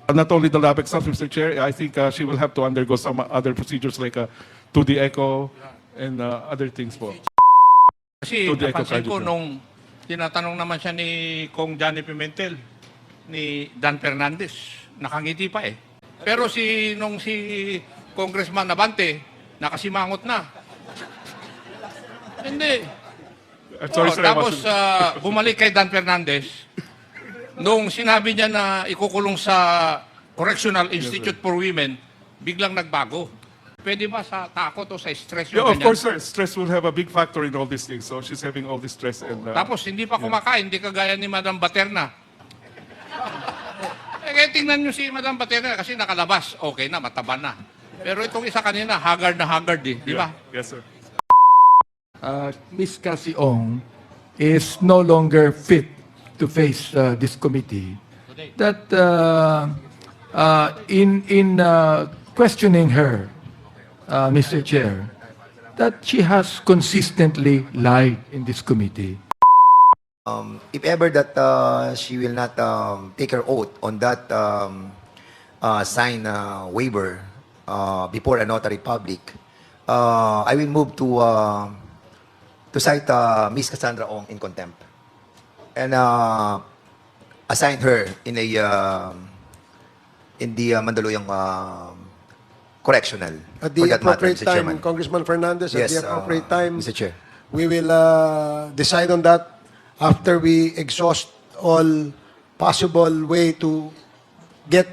Not only the lab exams, Mr. Chair, I think she will have to undergo some other procedures like 2D echo and other things po. Kasi 2D napansin ko echocardiogram. nung tinatanong naman siya ni Kong Johnny Pimentel, ni Dan Fernandez, nakangiti pa eh. Pero nung si Congressman Abante, nakasimangot na. Hindi. Sorry, sir, I Tapos wasn't- bumalik kay Dan Fernandez, nung sinabi niya na ikukulong sa Correctional Institute for Women, biglang nagbago. Pwede ba sa takot o sa stress Yeah, yung of ganyan? course, sir. Stress will have a big factor in all these things. So she's having all this stress and Tapos hindi pa kumakain, hindi kagaya ni Madam Baterna. Kaya tingnan nyo si Madam Baterna kasi nakalabas, okay na, mataba na. Pero itong isa kanina, haggard na haggard eh, di ba? Yes, sir. Miss Cassie Ong is no longer fit to face this committee. That in questioning her, Mr. Chair, that she has consistently lied in this committee. If ever that she will not take her oath on that sign waiver before a notary public, I will move to cite Miss Cassandra Ong in contempt and assign her in a in the Mandaluyong correctional. At the for that matter, appropriate Mr. time, Chairman. Congressman Fernandez, at Yes, the appropriate time, Mr. Chair. we will decide on that after we exhaust all possible way to get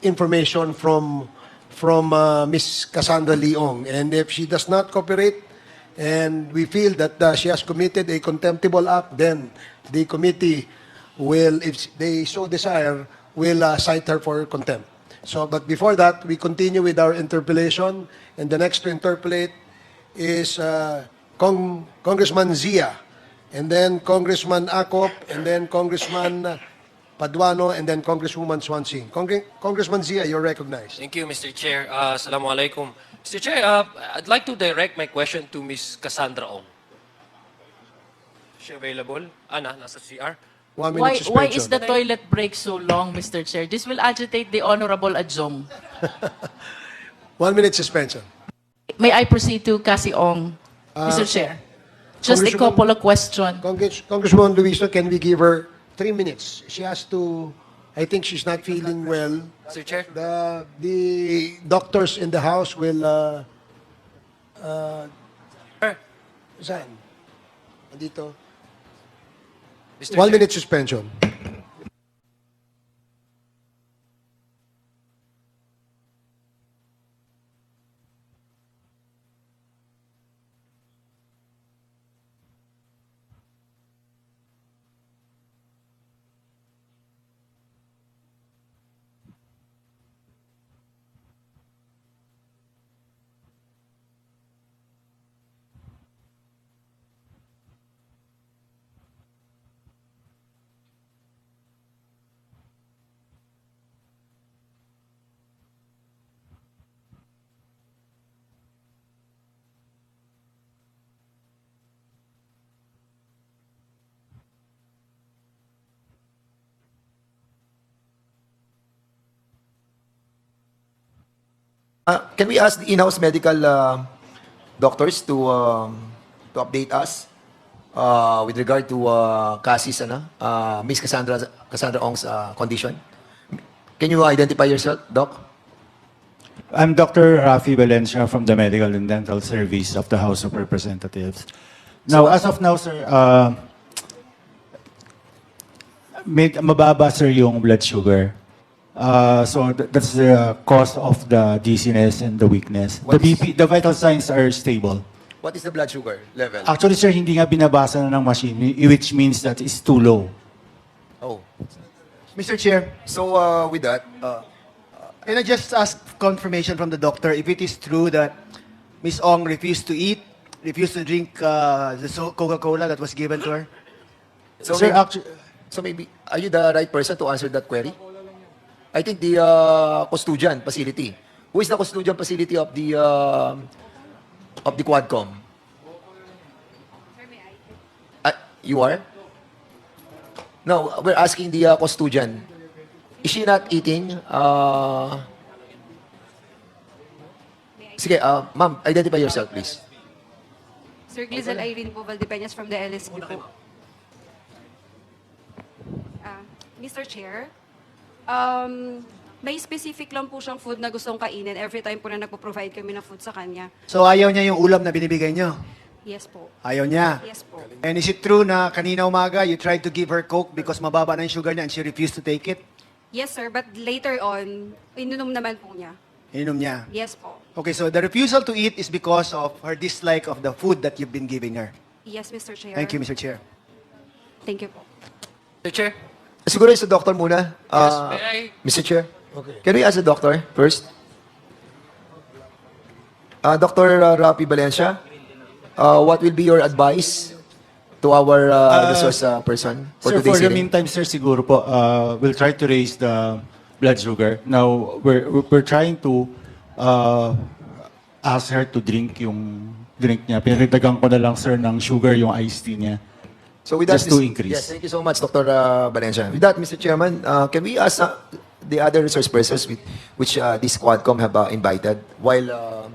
information from Ms. Cassandra Leong. And if she does not cooperate and we feel that she has committed a contemptible act, then the committee will, if they so desire, will cite her for contempt. So, but before that, we continue with our interpellation, and the next to interpellate is Congressman Zia, and then Congressman Acop, and then Congressman Paduano, and then Congresswoman Swansea. Congressman Zia, you're recognized. Thank you, Mr. Chair. Assalamu alaikum. Mr. Chair, I'd like to direct my question to Ms. Cassandra Ong. Is she available? Ana, nasa CR? 1 minute Why suspension. is the toilet break so long, Mr. Chair? This will agitate the Honorable Adjong. 1 minute suspension. May I proceed to Cassie Ong, Mr. Chair? Just a Congresswoman- couple of questions. Congresswoman Luisa, can we give her 3 minutes? She has to, I think she's not feeling well. Mr. Chair? The doctors in the house will, saan? Dito. Mr. 1 Chair? minute suspension. Can we ask the in-house medical doctors to update us with regard to Cassie's Miss Cassandra Ong's condition? Can you identify yourself, Doc? I'm Dr. Rafi Valencia from the Medical and Dental Service of the House of Representatives. Now, as of now, sir, mababa, sir, yung blood sugar. So that's the cause of the dizziness and the weakness. The BP, the vital signs are stable. What is the blood sugar level? Actually, sir, hindi nga binabasa na ng machine, which means that it's too low. Oh, Mr. Chair, so with that, can I just ask confirmation from the doctor if it is true that Ms. Ong refused to eat, refused to drink the Coca-Cola that was given to her? so Sir, maybe, actually, so maybe are you the right person to answer that query? I think the custodian facility. Who is the custodian facility of the Quadcom? You are? No, we're asking the custodian Is she not eating? Sige, ma'am, identify yourself, please. Sir Glizel Irene po, Valdepeñas from the LSU po. Mr. Chair, may specific lang po siyang food na gustong kainin every time po na nagpo-provide kami ng food sa kanya. So ayaw niya yung ulam na binibigay niyo? Yes po. Ayaw niya? Yes po. And is it true na kanina umaga you tried to give her Coke because mababa na yung sugar niya and she refused to take it? Yes, sir. But later on, ininom naman po niya. Inom niya? Yes po. Okay, so the refusal to eat is because of her dislike of the food that you've been giving her. Yes, Mr. Chair. Thank you, Mr. Chair. Thank you po. Mr. Chair, Siguro yung sa doctor muna. may I Mr. Chair, can we ask the doctor first? Dr. Rapi Valencia, what will be your advice to our resource person for Sir, today's for the hearing? meantime, sir, siguro po, we'll try to raise the blood sugar. Now, we're trying to ask her to drink yung drink niya. Pinagdagan ko na lang, sir, ng sugar yung iced tea niya. So with that, Just to increase. Yes, thank you so much, Dr. Valencia. With that, Mr. Chairman, can we ask the other resource persons which this Quadcom have invited while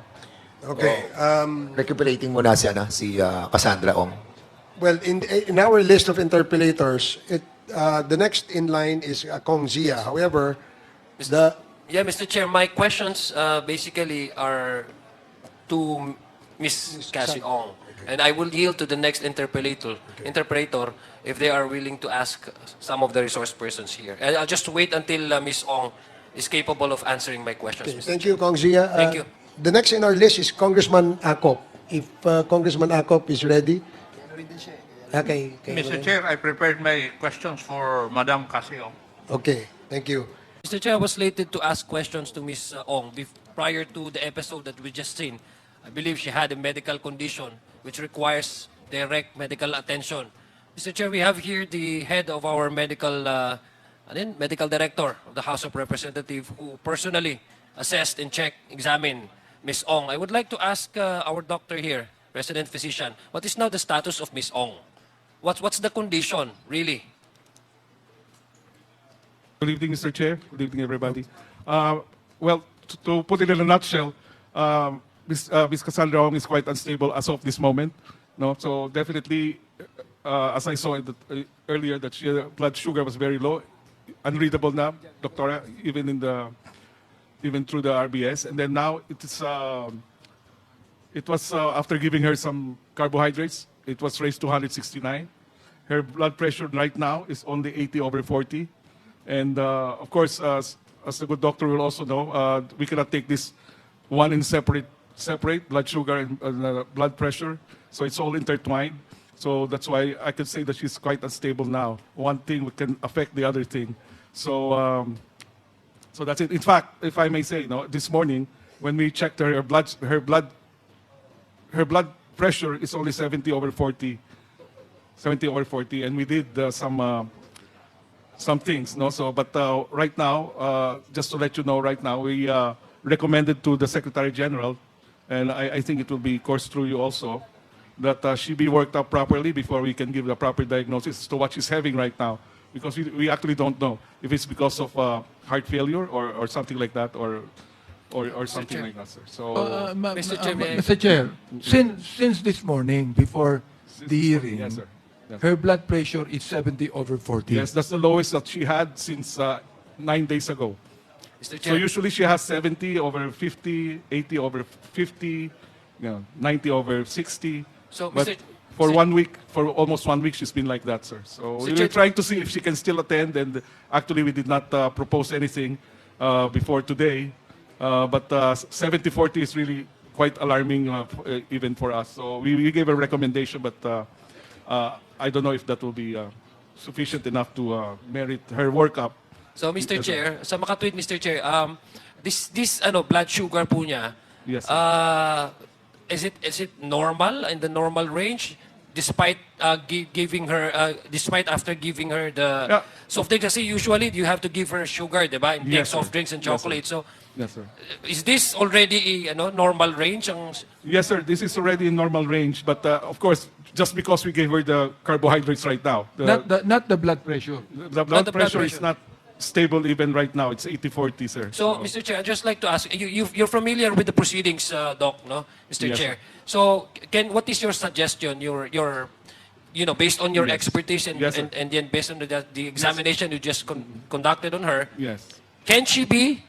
recuperating muna si Cassandra Ong? Well, in our list of interpellators, the next in line is Kong Zia. However, Yeah, Mr. Chair, my questions basically are to Ms. Cassie Ong. And I will yield to the next interpreter if they are willing to ask some of the resource persons here. And I'll just wait until Ms. Ong is capable of answering my questions, Mr. thank you, Kong Zia. Thank you. The next in our list is Congressman Acop. If Congressman Acop is ready. Okay. Mr. Chair, I prepared my questions for Madam Cassie Ong. Okay, thank you. Mr. Chair, I was slated to ask questions to Ms. Ong prior to the episode that we just seen. I believe she had a medical condition which requires direct medical attention. Mr. Chair, we have here the head of our medical director of the House of Representatives who personally assessed and checked, examined Ms. Ong. I would like to ask our doctor here, resident physician, what is now the status of Ms. Ong? What's the condition, really? Good evening, Mr. Chair. Good evening, everybody. Well, to put it in a nutshell, Ms. Cassandra Ong is quite unstable as of this moment. No, so definitely, as I saw earlier, that her blood sugar was very low, unreadable now, Doctora, even through the RBS. And then now it was after giving her some carbohydrates, it was raised to 169. Her blood pressure right now is only 80/40. And of course, as the good doctor will also know, we cannot take this one in separate blood sugar and blood pressure. So it's all intertwined. So that's why I can say that she's quite unstable now. One thing can affect the other thing. So so that's it. In fact, if I may say, this morning when we checked her blood pressure is only 70/40, and we did some things, no. So, but right now, just to let you know, right now we recommended to the Secretary General, and I think it will be coursed through you also, that she be worked up properly before we can give the proper diagnosis as to what she's having right now, because we actually don't know if it's because of heart failure or something like that, or something Chair. like that, sir. So, Mr. Chair, may I- Mr. Chair, since this morning, before the hearing, yes, sir. Yes. her blood pressure is 70/40. Yes, that's the lowest that she had since 9 days ago. Mr. So Chair, usually she has 70/50, 80/50, 90/60. So, But Mr. for Mr. 1 week, for almost 1 week, she's been like that, sir. So Mr. we Chair- were trying to see if she can still attend, and actually we did not propose anything before today. But 70/40 is really quite alarming even for us. So we gave a recommendation, but I don't know if that will be sufficient enough to merit her workup. So, Mr. Yes, sir. Chair, sa makatwid, Mr. Chair, this blood sugar po niya, Yes, sir. is it normal, in the normal range, despite giving her, despite after giving her the Yeah. soft drinks? Kasi usually you have to give her sugar, di ba? Intake Yes, sir. soft drinks and Yes, sir. chocolate. So, Yes, sir. is this already normal range? Yes, sir. This is already in normal range, but of course, just because we gave her the carbohydrates right now, Not the blood pressure. the Not blood the blood pressure is pressure. not stable even right now. It's 80-40, sir. So, Mr. Chair, I'd just like to ask, you're familiar with the proceedings, Doc, no, Mr. Yes, Chair? sir. So, what is your suggestion, based on your Yes. expertise Yes, sir. and then based on the examination you just conducted on her, Yes. can she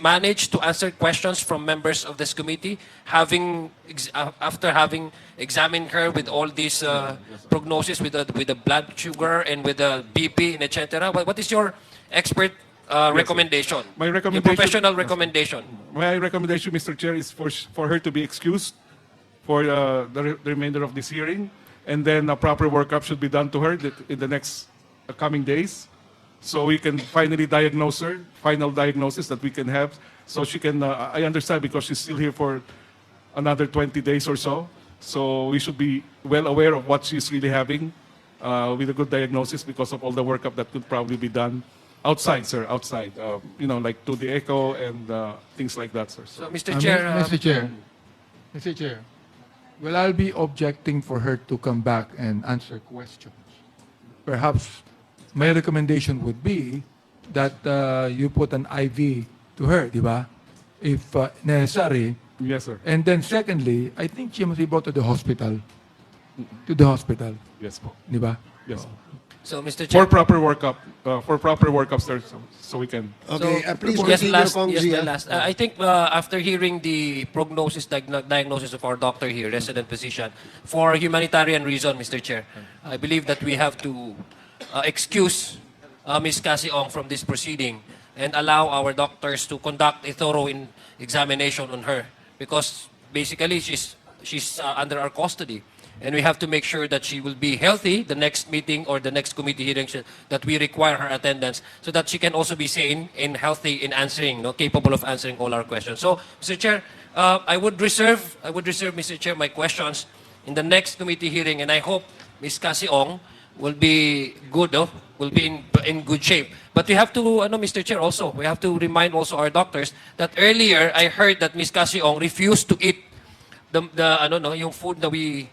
manage to answer questions from members of this committee, after having examined her with all these prognosis with the blood sugar and with the BP and etc.? What is your expert recommendation? My Your recommendation- professional Yes, sir. recommendation. My recommendation, Mr. Chair, is for her to be excused for the remainder of this hearing, and then a proper workup should be done to her in the next coming days, so we can finally diagnose her, final diagnosis that we can have, so she can, I understand because she's still here for another 20 days or so, so we should be well aware of what she's really having with a good diagnosis because of all the workup that could probably be done outside, sir, outside, like to the echo and things like that, sir. So, Mr. Chair, Mr. Chair, well, I'll be objecting for her to come back and answer questions. Perhaps my recommendation would be that you put an IV to her, di ba? If necessary. Yes, sir. And then secondly, I think she must be brought to the hospital. To the hospital, Yes, po. di ba? Yes. so Mr. For Chair, proper workup, sir, so we can. Okay, please yes, continue, Kong yes, G. the last. I think after hearing the prognosis diagnosis of our doctor here, resident physician, for humanitarian reason, Mr. Chair, I believe that we have to excuse Ms. Cassie Ong from this proceeding and allow our doctors to conduct a thorough examination on her, because basically she's under our custody. And we have to make sure that she will be healthy the next meeting or the next committee hearing that we require her attendance, so that she can also be sane and healthy in answering, capable of answering all our questions. So, Mr. Chair, I would reserve, Mr. Chair, my questions in the next committee hearing, and I hope Ms. Cassie Ong will be good, will be in good shape. But we have to, Mr. Chair, also, we have to remind also our doctors that earlier I heard that Ms. Cassie Ong refused to eat yung food that we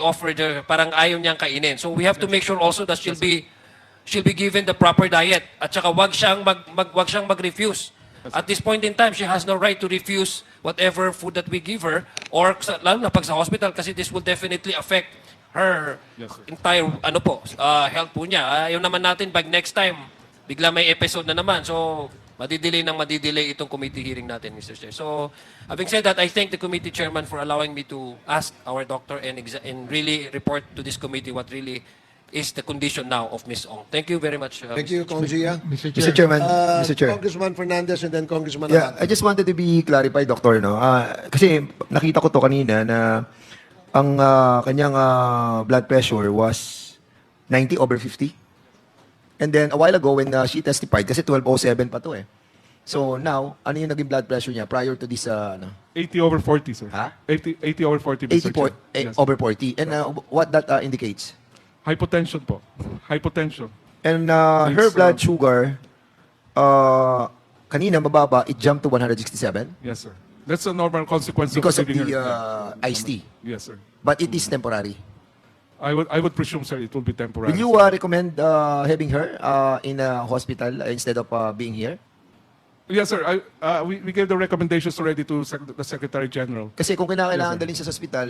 offered her, parang ayaw niyang kainin. So we have to make sure also that she'll be given the proper diet. At saka wag siyang mag-refuse. At this point in time, she has no right to refuse whatever food that we give her, or lalo na pag sa hospital, kasi this will definitely affect her entire health po niya. Ayaw naman natin pag next time bigla may episode na naman. So madidelay itong committee hearing natin, Mr. Chair. So, having said that, I thank the committee chairman for allowing me to ask our doctor and really report to this committee what really is the condition now of Ms. Ong. Thank you very much. Thank you, Kong G. Mr. Mr. Chairman, Mr. Chair. Congressman Fernandez and then Congressman Yeah, Abante. I just wanted to be clarified, Doctor, no? Kasi nakita ko to kanina na ang kanyang blood pressure was 90/50. And then a while ago when she testified, kasi 1207 pa to eh. So now, ano yung naging blood pressure niya prior to this 80/40, sir. Ha? 80/40, Mr. 80 Chair. Yes. over 40? And what that indicates? Hypotension po. Hypotension. And It's, her blood sugar, kanina mababa, it jumped to 167 Yes, sir. That's a normal consequence because of giving the her. iced tea. Yes, sir. But it is temporary. I would presume, sir, it will be temporary. Will you sir. recommend having her in a hospital instead of being here? Yes, sir. We gave the recommendations already to the Secretary General. Kasi kung Yes, sir. kinakailangan dalhin siya sa hospital,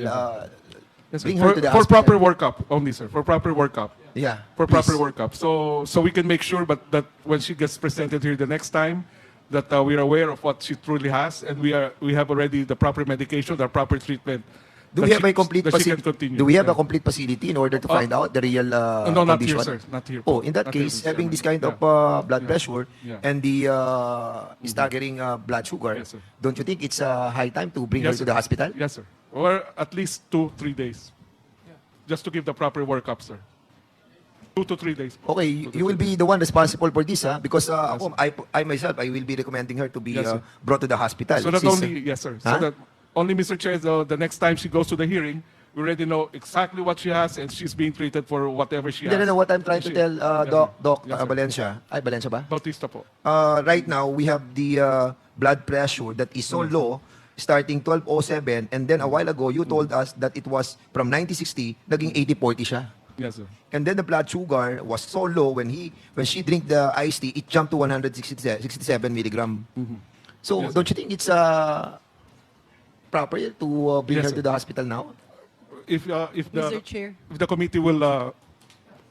Yes, sir. bring her to the For hospital. proper workup only, sir. For proper workup. Yeah. For please. proper workup. So we can make sure that when she gets presented here the next time, that we are aware of what she truly has, and we have already the proper medication, the proper treatment. Do we have a complete that she can facility? continue. Do we have a Yeah. complete facility in order to find out the real No, not here, condition? sir. Not here. Oh, in that Not here, case, Mr. having this Chairman. kind of blood pressure Yeah. and the staggering blood sugar, Yes, sir. don't you think it's high time to bring Yes, her to sir. the hospital? Yes, sir. Or at least 2-3 days. Just to give the proper workup, sir. 2 to 3 days. Okay, you will be the one responsible for this, because ako, I myself, I will be recommending her to be Yes, sir. brought to the hospital. So that Since, only, yes, sir. So Huh? that only, Mr. Chair, the next time she goes to the hearing, we already know exactly what she has, and she's being treated for whatever she has. no, what I'm trying to tell Yes, Doc sir. Yes, sir. Valencia, Valencia ba? Bautista po. Right now, we have the blood pressure that is so low, starting 1207, and then a while ago, you told us that it was from 90/60, naging 80/40 siya. Yes, sir. And then the blood sugar was so low when she drink the iced tea, it jumped to 167 milligram. So Yes, don't you think it's proper to bring Yes, her sir. to the hospital now? If Mr. Chair. if the committee will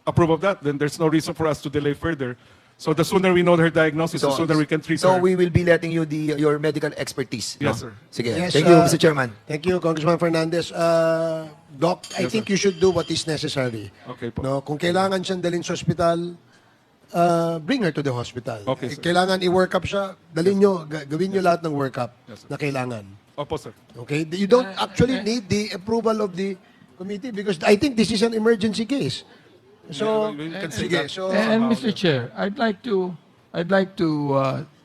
approve of that, then there's no reason for us to delay further. So the sooner we know her diagnosis, the sooner we can treat so her. we will be letting you your medical expertise. Yes, no? sir. Sige. Yes, Thank you, Mr. Chairman. Thank you, Congressman Fernandez. Doc, I think you should do what is necessary. Okay po. No, kung kailangan siyang dalhin sa hospital, bring her to the hospital. Okay, sir. Kailangan i-work up siya, dalhin nyo, gawin nyo lahat ng work up Yes, sir. na kailangan. Opo, sir. Okay? You don't actually need the approval of the committee because I think this is an emergency case. So, Yeah, we can say sige, that. so, And Mr. Chair, I'd like to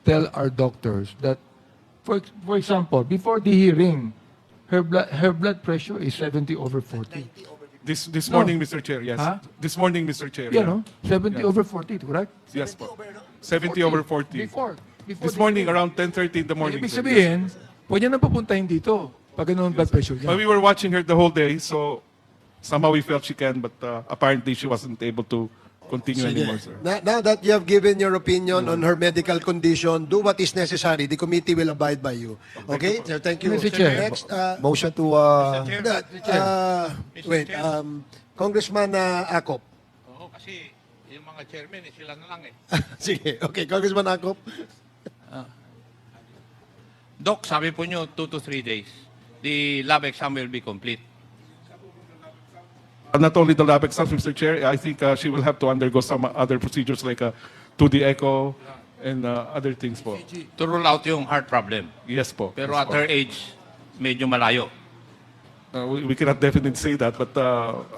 tell our doctors that, for example, before the hearing, her blood pressure is 70/40. This No. morning, Mr. Chair, yes. Huh? This morning, Mr. Chair. You know, 70/40, correct? Yes po. 70/40. Before This the morning, hearing. around 10:30 in the morning. Ibig sir. sabihin, pwede na papuntahin dito pag ganun ang blood pressure But we niya. were watching her the whole day, so somehow we felt she can, but apparently she wasn't able to continue sige. anymore, sir. Now that you have given your opinion on her medical condition, do what is necessary. The committee will abide by you. Okay? So, thank you. Mr. Chair. Next, Motion to wait, Congressman Akop. Oo, kasi yung mga chairman, sila na lang eh. Sige, okay, Congressman Akop. Doc, sabi po nyo, 2 to 3 days. The lab exam will be complete. Not only the lab exams, Mr. Chair, I think she will have to undergo some other procedures like a 2D echo and other things po. To rule out yung heart problem. Yes po. Pero Yes at po. her age, medyo malayo. We cannot definitely say that, but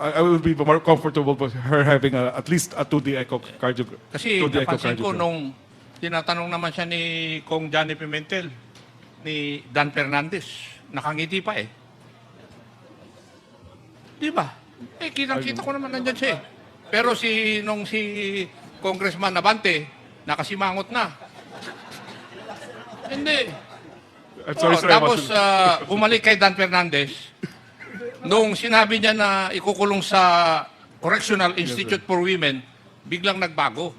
I will be more comfortable with her having at least a 2D echo Kasi 2D napansin ko echocardiogram. nung tinatanong naman siya ni Kong Johnny Pimentel, ni Dan Fernandez, nakangiti pa eh. Di ba? Eh, kitang-kita ko naman nandyan siya eh. Pero si Congressman Abante, nakasimangot na. Hindi. I'm sorry, sir, I Tapos wasn't- bumalik kay Dan Fernandez, nung sinabi niya na ikukulong sa Correctional Institute for Women, biglang nagbago.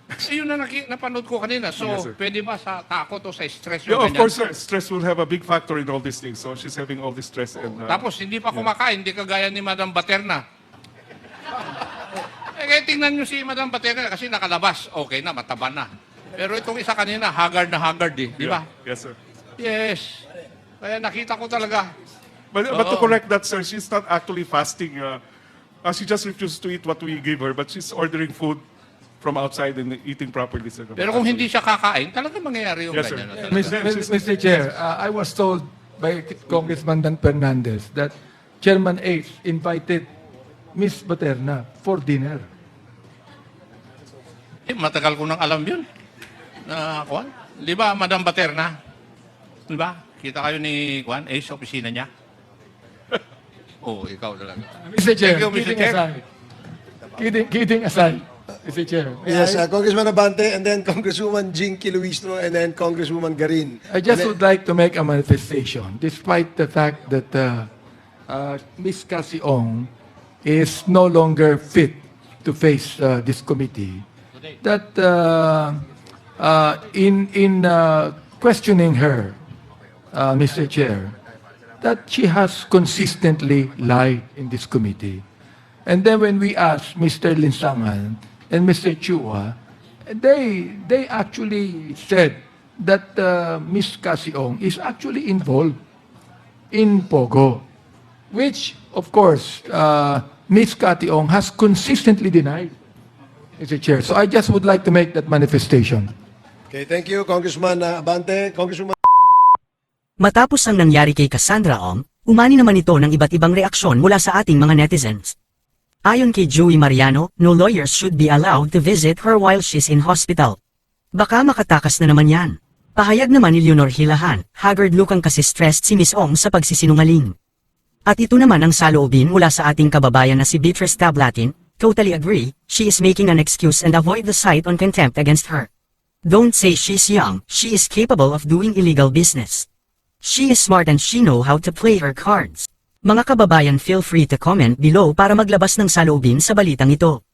Eh, yun na napanood ko kanina. So, Yes, sir. pwede ba sa takot o sa stress Yeah, yung of ganyan? course, sir. Stress will have a big factor in all these things. So she's having all this stress and Tapos, hindi pa kumakain, hindi kagaya ni Madam Baterna. Eh, kaya tingnan nyo si Madam Baterna kasi nakalabas. Okay na, mataba na. Pero itong isa kanina, haggard na haggard eh. Di ba? Yeah. Yes, sir. Yes. Kaya nakita ko talaga. But to Oo. correct that, sir, she's not actually fasting. She just refuses to eat what we give her, but she's ordering food from outside and eating properly, sir. Pero kung hindi siya kakain, talaga mangyayari yung Yes, sir. ganyan. Mr. Chair, I was told by Congressman Dan Fernandez that Chairman H invited Miss Baterna for dinner. Eh, matagal ko nang alam yun. Na, Kwan? Di ba, Madam Baterna? Di ba? Kita kayo ni Kwan, sa opisina niya? Oo, ikaw talaga. Mr. Chair, Thank you, Mr. kidding Chair. aside. Kidding aside, Mr. Chair. Yes, Congressman Abante, and then Congresswoman Jinky Luistro, and then Congresswoman Garin. I just would like to make a manifestation, despite the fact that Miss Cassie Ong is no longer fit to face this committee. That in questioning her, Mr. Chair, that she has consistently lied in this committee. And then when we asked Mr. Linsangan and Mr. Chua, they actually said that Miss Cassie Ong is actually involved in Pogo, which, of course, Miss Cassie Ong has consistently denied, Mr. Chair. So I just would like to make that manifestation. Okay, thank you, Congressman Abante. Congresswoman Matapos ang nangyari kay Cassandra Ong, umani naman ito ng iba't ibang reaksyon mula sa ating mga netizens. Ayon kay Joey Mariano, no lawyers should be allowed to visit her while she's in hospital. Baka makatakas na naman yan. Pahayag naman ni Leonor Hilahan, haggard lukang kasi stressed si Miss Ong sa pagsisinungaling. At ito naman ang saloobin mula sa ating kababayan na si Beatrice Tablatin, totally agree, she is making an excuse and avoid the cite on contempt against her. Don't say she's young, she is capable of doing illegal business. She is smart and she know how to play her cards. Mga kababayan, feel free to comment below para maglabas ng saloobin sa balitang ito.